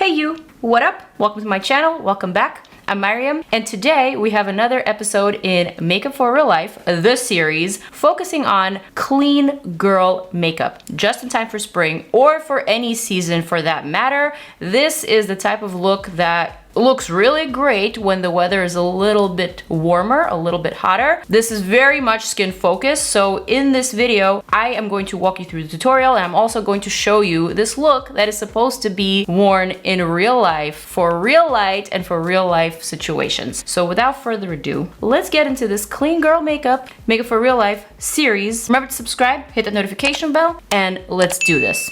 Hey you, what up? Welcome to my channel, welcome back. I'm Maryam, and today we have another episode in Makeup for Real Life, the series, focusing on clean girl makeup, just in time for spring or for any season for that matter. This is the type of look that looks really great when the weather is a little bit warmer, a little bit hotter. This is very much skin focused, so in this video, I am going to walk you through the tutorial, and I'm also going to show you this look that is supposed to be worn in real life, for real light and for real life situations. So without further ado, let's get into this clean girl makeup for real life series. Remember to subscribe, hit that notification bell, and let's do this.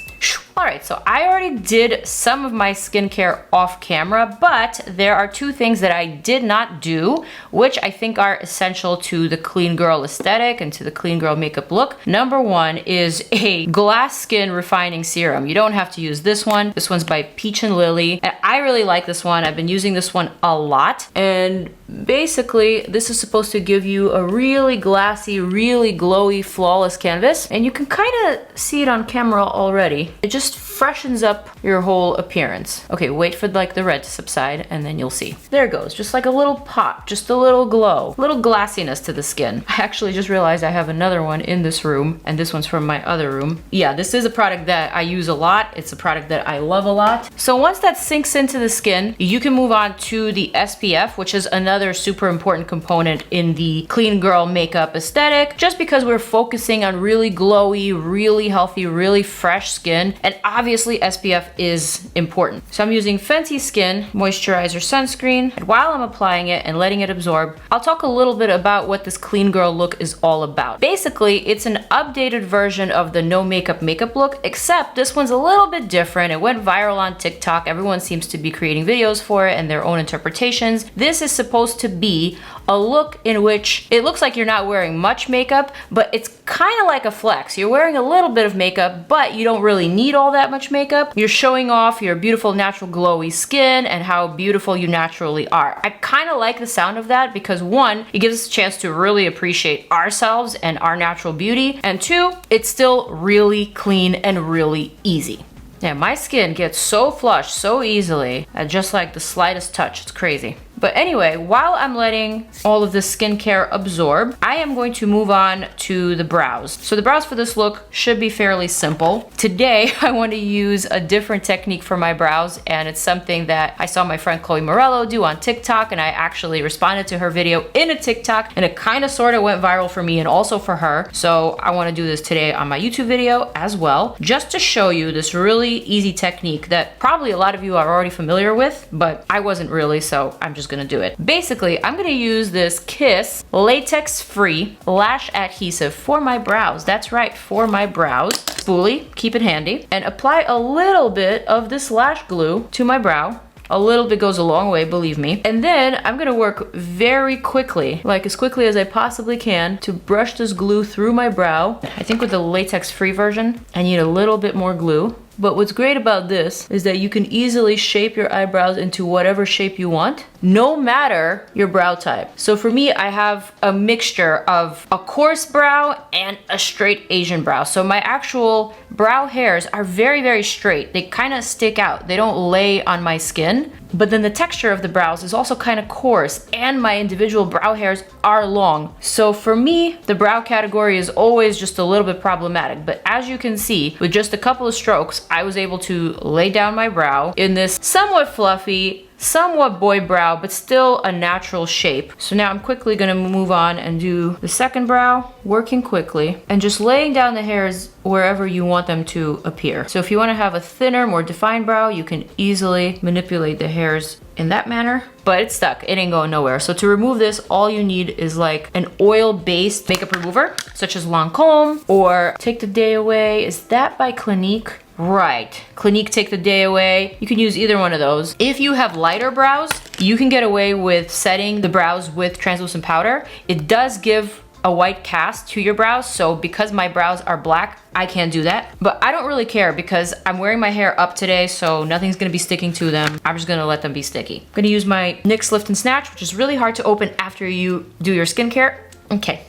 Alright, so I already did some of my skincare off camera, but there are two things that I did not do, which I think are essential to the clean girl aesthetic and to the clean girl makeup look. Number one is a glass skin refining serum. You don't have to use this one. This one's by Peach and Lily, and I really like this one. I've been using this one a lot, and basically this is supposed to give you a really glassy, really glowy, flawless canvas, and you can kind of see it on camera already. It just freshens up your whole appearance. Okay, wait for like the red to subside and then you'll see. There it goes, just like a little pop, just a little glow, a little glassiness to the skin. I actually just realized I have another one in this room, and this one's from my other room. Yeah, this is a product that I use a lot. It's a product that I love a lot. So once that sinks into the skin, you can move on to the SPF, which is another super important component in the clean girl makeup aesthetic, just because we're focusing on really glowy, really healthy, really fresh skin, and obviously SPF is important. So I'm using Fenty Skin Moisturizer Sunscreen, and while I'm applying it and letting it absorb, I'll talk a little bit about what this clean girl look is all about. Basically, it's an updated version of the no makeup look, except this one's a little bit different. It went viral on TikTok. Everyone seems to be creating videos for it and their own interpretations. This is supposed to be a look in which it looks like you're not wearing much makeup, but it's kind of like a flex. You're wearing a little bit of makeup, but you don't really need all that much makeup. You're showing off your beautiful, natural, glowy skin and how beautiful you naturally are. I kind of like the sound of that because one, it gives us a chance to really appreciate ourselves and our natural beauty, and two, it's still really clean and really easy. Yeah, my skin gets so flushed so easily at just like the slightest touch. It's crazy. But anyway, while I'm letting all of this skincare absorb, I am going to move on to the brows. So the brows for this look should be fairly simple. Today, I want to use a different technique for my brows, and it's something that I saw my friend Chloe Morello do on TikTok, and I actually responded to her video in a TikTok, and it kind of sort of went viral for me and also for her. So I want to do this today on my YouTube video as well, just to show you this really easy technique that probably a lot of you are already familiar with, but I wasn't really, so I'm just gonna do it. Basically, I'm gonna use this Kiss latex-free lash adhesive for my brows. That's right, for my brows. Spoolie, keep it handy, and apply a little bit of this lash glue to my brow. A little bit goes a long way, believe me. And then I'm gonna work very quickly, like as quickly as I possibly can, to brush this glue through my brow. I think with the latex-free version, I need a little bit more glue. But what's great about this is that you can easily shape your eyebrows into whatever shape you want, no matter your brow type. So for me, I have a mixture of a coarse brow and a straight Asian brow. So my actual brow hairs are very, very straight. They kind of stick out. They don't lay on my skin. But then the texture of the brows is also kind of coarse, and my individual brow hairs are long. So for me, the brow category is always just a little bit problematic. But as you can see, with just a couple of strokes, I was able to lay down my brow in this somewhat fluffy, somewhat boy brow, but still a natural shape. So now I'm quickly gonna move on and do the second brow, working quickly, and just laying down the hairs wherever you want them to appear. So if you wanna have a thinner, more defined brow, you can easily manipulate the hairs in that manner, but it's stuck. It ain't going nowhere. So to remove this, all you need is like an oil-based makeup remover, such as Lancome or Take the Day Away. Is that by Clinique? Right, Clinique Take the Day Away. You can use either one of those. If you have lighter brows, you can get away with setting the brows with translucent powder. It does give a white cast to your brows, so because my brows are black, I can't do that. But I don't really care because I'm wearing my hair up today, so nothing's gonna be sticking to them. I'm just gonna let them be sticky. I'm gonna use my NYX Lift and Snatch, which is really hard to open after you do your skincare. Okay.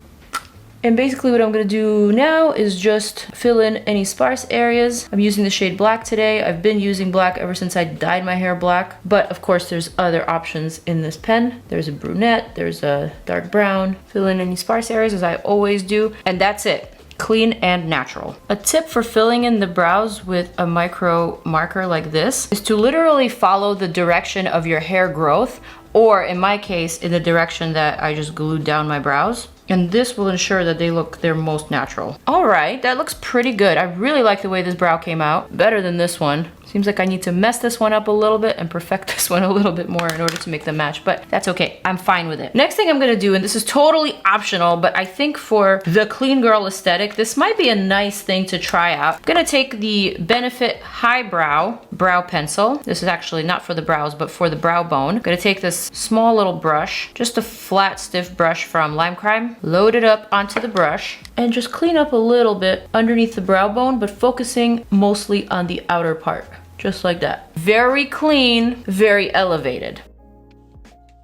And basically what I'm gonna do now is just fill in any sparse areas. I'm using the shade black today. I've been using black ever since I dyed my hair black, but of course there's other options in this pen. There's a brunette, there's a dark brown. Fill in any sparse areas as I always do, and that's it. Clean and natural. A tip for filling in the brows with a micro marker like this is to literally follow the direction of your hair growth, or in my case, in the direction that I just glued down my brows. And this will ensure that they look their most natural. All right, that looks pretty good. I really like the way this brow came out. Better than this one. Seems like I need to mess this one up a little bit and perfect this one a little bit more in order to make them match, but that's okay. I'm fine with it. Next thing I'm gonna do, and this is totally optional, but I think for the clean girl aesthetic, this might be a nice thing to try out. I'm gonna take the Benefit Highbrow brow pencil. This is actually not for the brows, but for the brow bone. I'm gonna take this small little brush, just a flat, stiff brush from Lime Crime, load it up onto the brush, and just clean up a little bit underneath the brow bone, but focusing mostly on the outer part. Just like that. Very clean, very elevated.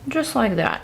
Just like that.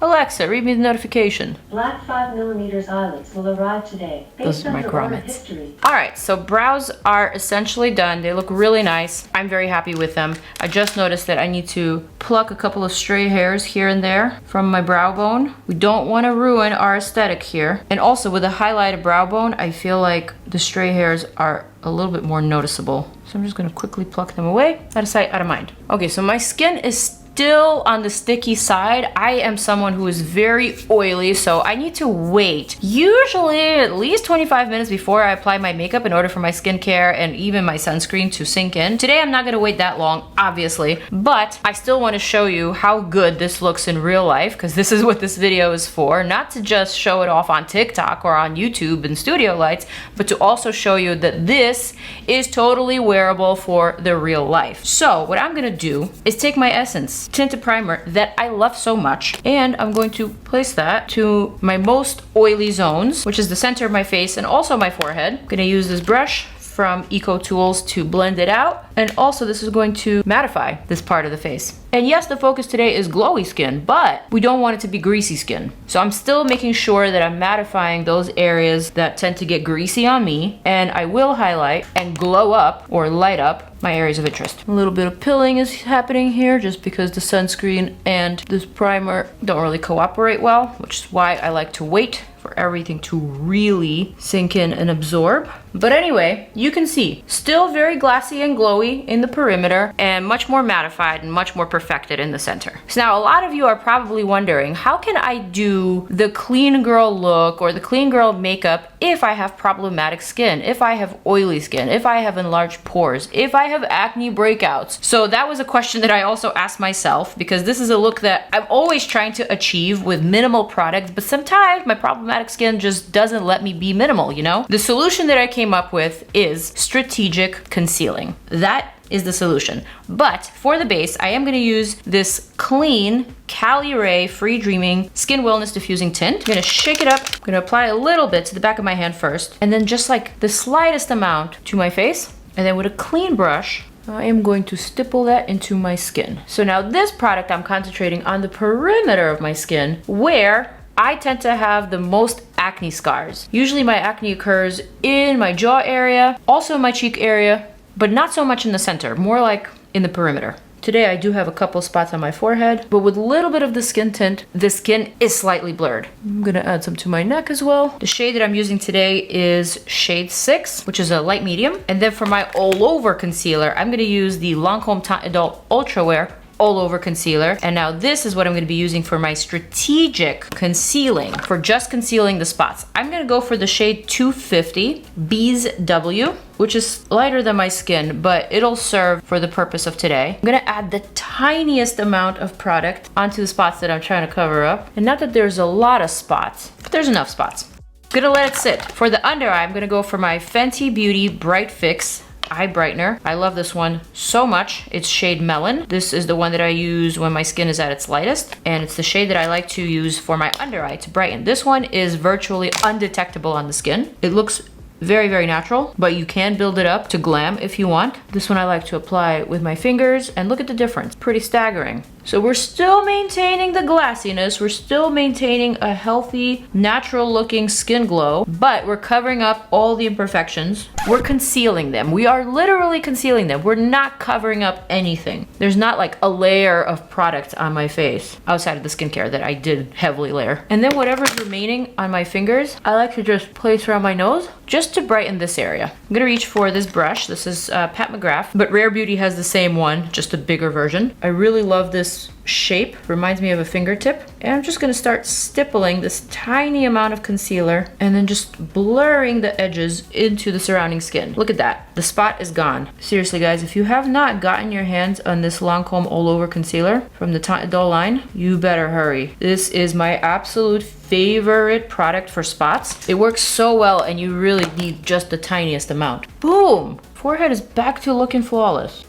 Alexa, read me the notification. Black 5mm eyelids will arrive today. Those are my grommets. Alright, so brows are essentially done. They look really nice. I'm very happy with them. I just noticed that I need to pluck a couple of stray hairs here and there from my brow bone. We don't want to ruin our aesthetic here. And also with a highlighted brow bone, I feel like the stray hairs are a little bit more noticeable. So I'm just gonna quickly pluck them away. Out of sight, out of mind. Okay, so my skin is still on the sticky side. I am someone who is very oily, so I need to wait usually at least 25 minutes before I apply my makeup in order for my skincare and even my sunscreen to sink in. Today I'm not gonna wait that long, obviously, but I still want to show you how good this looks in real life, because this is what this video is for. Not to just show it off on TikTok or on YouTube in studio lights, but to also show you that this is totally wearable for the real life. So what I'm gonna do is take my Essence Tinted Primer that I love so much, and I'm going to place that to my most oily zones, which is the center of my face and also my forehead. I'm gonna use this brush from Eco Tools to blend it out, and also this is going to mattify this part of the face. And yes, the focus today is glowy skin, but we don't want it to be greasy skin. So I'm still making sure that I'm mattifying those areas that tend to get greasy on me, and I will highlight and glow up or light up my areas of interest. A little bit of pilling is happening here just because the sunscreen and this primer don't really cooperate well, which is why I like to wait for everything to really sink in and absorb. But anyway, you can see, still very glassy and glowy in the perimeter and much more mattified and much more perfected in the center. So now a lot of you are probably wondering, how can I do the clean girl look or the clean girl makeup if I have problematic skin, if I have oily skin, if I have enlarged pores, if I have acne breakouts? So that was a question that I also asked myself, because this is a look that I'm always trying to achieve with minimal products, but sometimes my problematic skin just doesn't let me be minimal, you know? The solution that I came up with is strategic concealing. That is the solution. But for the base, I am gonna use this clean CALIRAY Free Dreaming Skin Wellness Diffusing Tint. I'm gonna shake it up. I'm gonna apply a little bit to the back of my hand first, and then just like the slightest amount to my face. And then with a clean brush, I am going to stipple that into my skin. So now this product, I'm concentrating on the perimeter of my skin where I tend to have the most acne scars. Usually my acne occurs in my jaw area, also in my cheek area, but not so much in the center, more like in the perimeter. Today I do have a couple spots on my forehead, but with a little bit of the skin tint, the skin is slightly blurred. I'm gonna add some to my neck as well. The shade that I'm using today is shade 6, which is a light medium. And then for my all over concealer, I'm gonna use the Lancome Idole Ultra Wear all over concealer. And now this is what I'm gonna be using for my strategic concealing, for just concealing the spots. I'm gonna go for the shade 250 Bees W, which is lighter than my skin, but it'll serve for the purpose of today. I'm gonna add the tiniest amount of product onto the spots that I'm trying to cover up. And not that there's a lot of spots, but there's enough spots. I'm gonna let it sit. For the under eye, I'm gonna go for my Fenty Beauty Bright Fix eye brightener. I love this one so much. It's shade Melon. This is the one that I use when my skin is at its lightest, and it's the shade that I like to use for my under eye to brighten. This one is virtually undetectable on the skin. It looks very, very natural, but you can build it up to glam if you want. This one I like to apply with my fingers, and look at the difference. Pretty staggering. So we're still maintaining the glassiness, we're still maintaining a healthy, natural looking skin glow, but we're covering up all the imperfections. We're concealing them. We are literally concealing them. We're not covering up anything. There's not like a layer of product on my face outside of the skincare that I did heavily layer. And then whatever's remaining on my fingers, I like to just place around my nose just to brighten this area. I'm gonna reach for this brush. This is Pat McGrath, but Rare Beauty has the same one, just a bigger version. I really love this shape, reminds me of a fingertip. And I'm just gonna start stippling this tiny amount of concealer and then just blurring the edges into the surrounding skin. Look at that, the spot is gone. Seriously guys, if you have not gotten your hands on this Lancome All Over Concealer from the Idole line, you better hurry. This is my absolute favorite product for spots. It works so well and you really need just the tiniest amount. Boom! Forehead is back to looking flawless.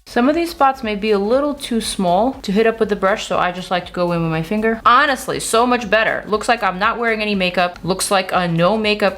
Some of these spots may be a little too small to hit up with the brush, so I just like to go in with my finger. Honestly, so much better. Looks like I'm not wearing any makeup. Looks like a no makeup,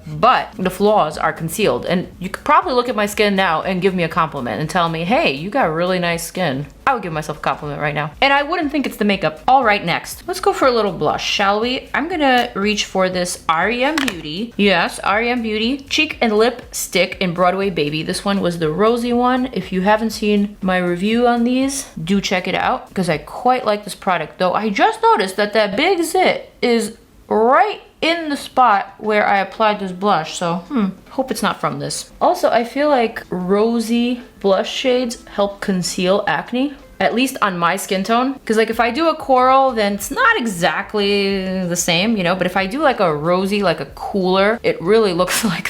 but the flaws are concealed. And you could probably look at my skin now and give me a compliment and tell me, hey, you got really nice skin. I would give myself a compliment right now. And I wouldn't think it's the makeup. All right, next, let's go for a little blush, shall we? I'm gonna reach for this r.e.m. Beauty. Yes, r.e.m. Beauty Cheek and Lip Stick in Broadway Baby. This one was the rosy one. If you haven't seen my review on these, do check it out because I quite like this product. Though I just noticed that that big zit is right in the spot where I applied this blush, so hope it's not from this. Also, I feel like rosy blush shades help conceal acne, at least on my skin tone. Because like if I do a coral, then it's not exactly the same, you know, but if I do like a rosy, like a cooler, it really looks like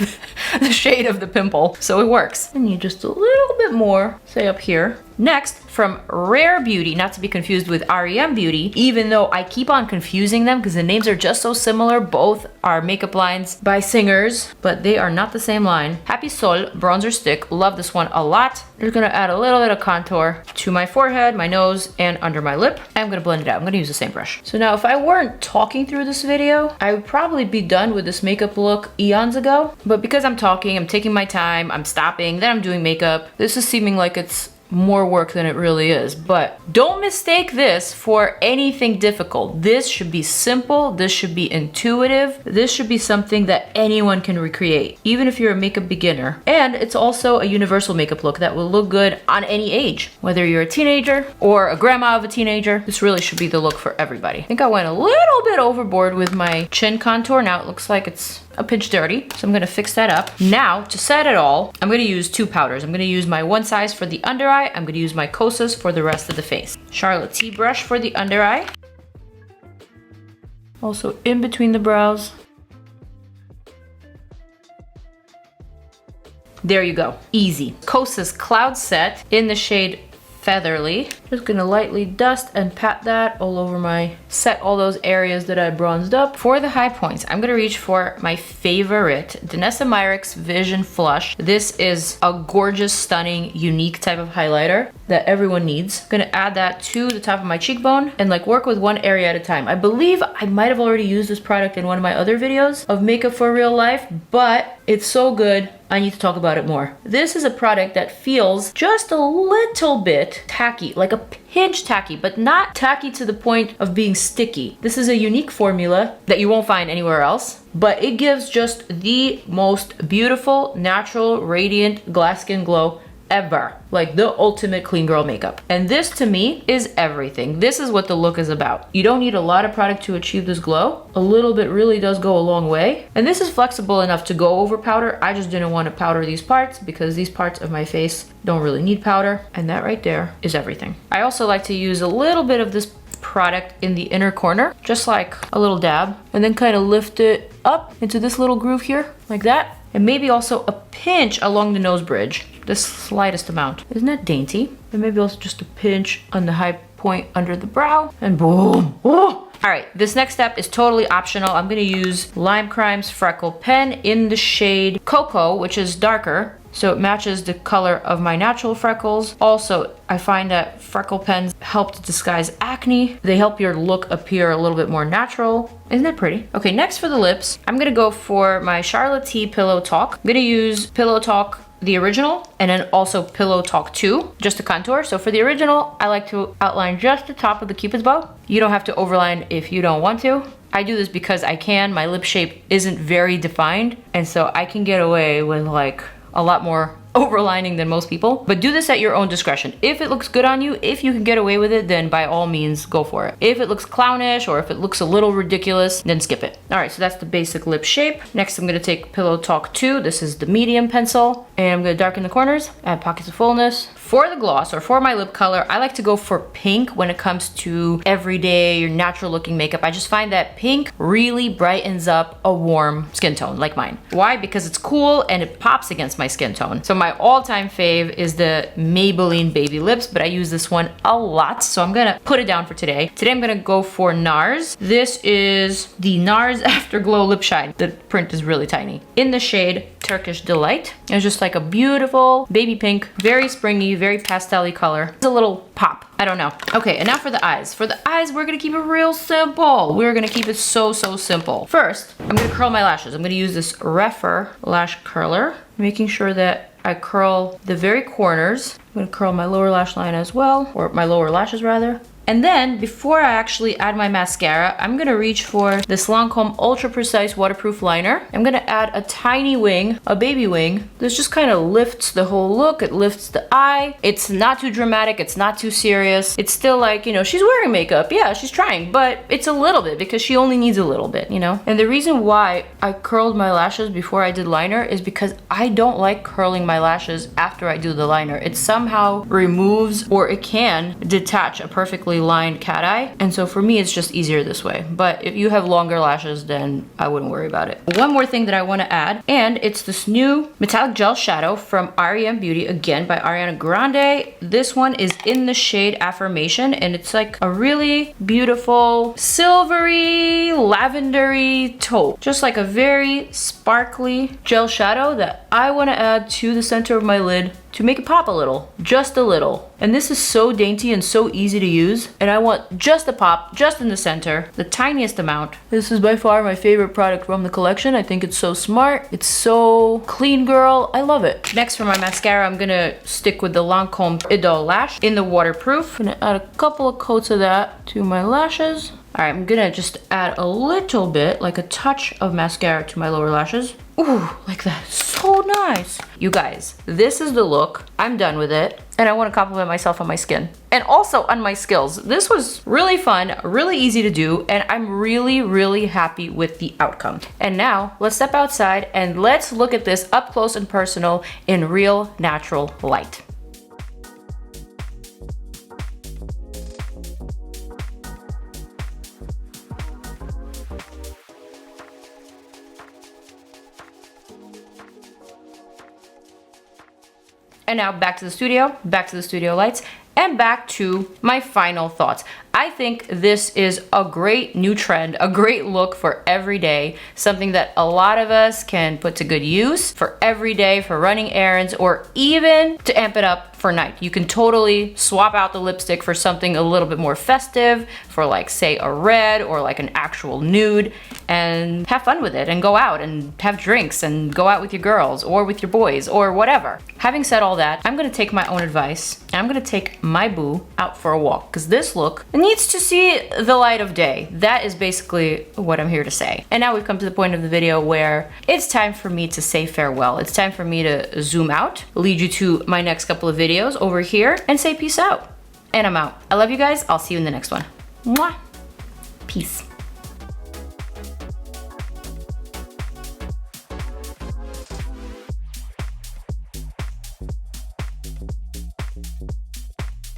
the shade of the pimple, so it works. I need just a little bit more, say up here. Next, from Rare Beauty, not to be confused with r.e.m. Beauty, even though I keep on confusing them because the names are just so similar. Both are makeup lines by singers, but they are not the same line. Happy Sol Bronzer Stick, love this one a lot. I'm just gonna add a little bit of contour to my forehead, my nose, and under my lip. I'm gonna blend it out. I'm gonna use the same brush. So now if I weren't talking through this video, I would probably be done with this makeup look eons ago. But because I'm talking, I'm taking my time, I'm stopping, then I'm doing makeup, this is seeming like it's more work than it really is. But don't mistake this for anything difficult. This should be simple, this should be intuitive, this should be something that anyone can recreate, even if you're a makeup beginner. And it's also a universal makeup look that will look good on any age, whether you're a teenager or a grandma of a teenager. This really should be the look for everybody. I think I went a little bit overboard with my chin contour. Now it looks like it's a pinch dirty, so I'm gonna fix that up. Now, to set it all, I'm gonna use two powders. I'm gonna use my one size for the under eye. I'm gonna use my KOSAS for the rest of the face. Charlotte T brush for the under eye. Also in between the brows. There you go, easy. KOSAS Cloud Set in the shade Featherly. Just gonna lightly dust and pat that all over my set, all those areas that I bronzed up. For the high points, I'm gonna reach for my favorite DANESSA MYRICKS Vision Flush. This is a gorgeous, stunning, unique type of highlighter that everyone needs. Gonna add that to the top of my cheekbone and like work with one area at a time. I believe I might have already used this product in one of my other videos of makeup for real life, but it's so good, I need to talk about it more. This is a product that feels just a little bit tacky, like a pinch tacky, but not tacky to the point of being sticky. This is a unique formula that you won't find anywhere else, but it gives just the most beautiful, natural, radiant glass skin glow ever. Like the ultimate clean girl makeup. And this to me is everything. This is what the look is about. You don't need a lot of product to achieve this glow. A little bit really does go a long way. And this is flexible enough to go over powder. I just didn't want to powder these parts because these parts of my face don't really need powder. And that right there is everything. I also like to use a little bit of this product in the inner corner, just like a little dab, and then kind of lift it up into this little groove here, like that. And maybe also a pinch along the nose bridge, the slightest amount. Isn't that dainty? And maybe also just a pinch on the high point under the brow, and boom. Oh! All right, this next step is totally optional. I'm gonna use Lime Crime's Freckle Pen in the shade Cocoa, which is darker, so it matches the color of my natural freckles. Also, I find that freckle pens help to disguise acne. They help your look appear a little bit more natural. Isn't that pretty? Okay, next for the lips, I'm gonna go for my Charlotte T Pillow Talk. I'm gonna use Pillow Talk the original and then also Pillow Talk 2, just to contour. So for the original, I like to outline just the top of the Cupid's bow. You don't have to overline if you don't want to. I do this because I can. My lip shape isn't very defined, and so I can get away with like a lot more overlining than most people. But do this at your own discretion. If it looks good on you, if you can get away with it, then by all means go for it. If it looks clownish or if it looks a little ridiculous, then skip it. All right, so that's the basic lip shape. Next, I'm gonna take Pillow Talk 2. This is the medium pencil, and I'm gonna darken the corners, add pockets of fullness. For the gloss or for my lip color, I like to go for pink when it comes to everyday or natural looking makeup. I just find that pink really brightens up a warm skin tone like mine. Why? Because it's cool and it pops against my skin tone. So my all-time fave is the Maybelline Baby Lips, but I use this one a lot, so I'm gonna put it down for today. Today I'm gonna go for Nars. This is the Nars Afterglow Lip Shine. The print is really tiny. In the shade Turkish Delight. It's just like a beautiful baby pink, very springy, very pastel-y color. It's a little pop. I don't know. Okay, and now for the eyes. For the eyes, we're gonna keep it real simple. We're gonna keep it so simple. First, I'm gonna curl my lashes. I'm gonna use this REPHR lash curler, making sure that I curl the very corners. I'm gonna curl my lower lash line as well, or my lower lashes rather. And then, before I actually add my mascara, I'm gonna reach for this LANCOME Ultra Precise Waterproof Liner. I'm gonna add a tiny wing, a baby wing. This just kind of lifts the whole look. It lifts the eye. It's not too dramatic. It's not too serious. It's still like, you know, she's wearing makeup. Yeah, she's trying, but it's a little bit because she only needs a little bit, you know? And the reason why I curled my lashes before I did liner is because I don't like curling my lashes after I do the liner. It somehow removes, or it can detach a perfectly lined cat eye, and so for me it's just easier this way. But if you have longer lashes, then I wouldn't worry about it. One more thing that I want to add, and it's this new metallic gel shadow from r.e.m. Beauty, again by Ariana Grande. This one is in the shade Affirmation, and it's like a really beautiful silvery lavendery taupe, just like a very sparkly gel shadow that I want to add to the center of my lid to make it pop a little, just a little. And this is so dainty and so easy to use, and I want just a pop, just in the center, the tiniest amount. This is by far my favorite product from the collection. I think it's so smart, it's so clean girl, I love it. Next for my mascara, I'm gonna stick with the Lancome Idole Lash in the waterproof. I'm gonna add a couple of coats of that to my lashes. All right, I'm gonna just add a little bit, like a touch of mascara to my lower lashes. Ooh, like that, so nice. You guys, this is the look. I'm done with it, and I wanna compliment myself on my skin. And also on my skills. This was really fun, really easy to do, and I'm really happy with the outcome. And now, let's step outside and let's look at this up close and personal in real natural light. And now back to the studio lights, and back to my final thoughts. I think this is a great new trend, a great look for every day, something that a lot of us can put to good use for every day, for running errands, or even to amp it up for night. You can totally swap out the lipstick for something a little bit more festive, for like say a red or like an actual nude, and have fun with it and go out and have drinks and go out with your girls or with your boys or whatever. Having said all that, I'm gonna take my own advice and I'm gonna take my boo out for a walk, because this look needs to see the light of day. That is basically what I'm here to say. And now we've come to the point of the video where it's time for me to say farewell. It's time for me to zoom out, lead you to my next couple of videos over here, and say peace out. And I'm out. I love you guys. I'll see you in the next one. Mwah. Peace.